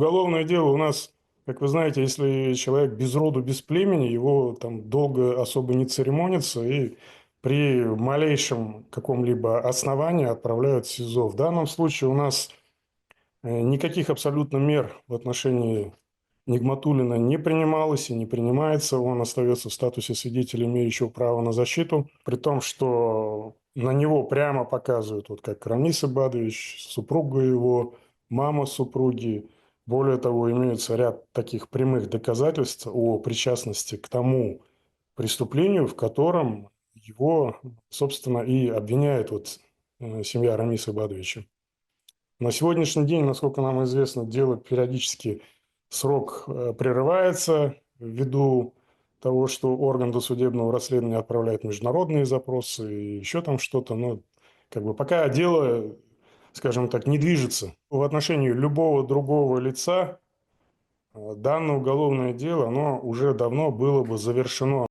уголовное дело у нас, как вы знаете, если человек без роду, без племени, его там долго особо не церемонится и при малейшем каком-либо основании отправляют в СИЗО. В данном случае у нас никаких абсолютно мер в отношении Нигматуллина не принималось и не принимается. Он остается в статусе свидетеля, имеющего право на защиту, при том, что на него прямо показывают, вот как Рамис Ибадович, супруга его, мама супруги. Более того, имеется ряд таких прямых доказательств о причастности к тому преступлению, в котором его, собственно, и обвиняет вот семья Рамиса Ибадовича. На сегодняшний день, насколько нам известно, дело периодически срок прерывается ввиду того, что орган досудебного расследования отправляет международные запросы и еще там что-то. Но как бы пока дело, скажем так, не движется. В отношении любого другого лица данное уголовное дело, оно уже давно было бы завершено.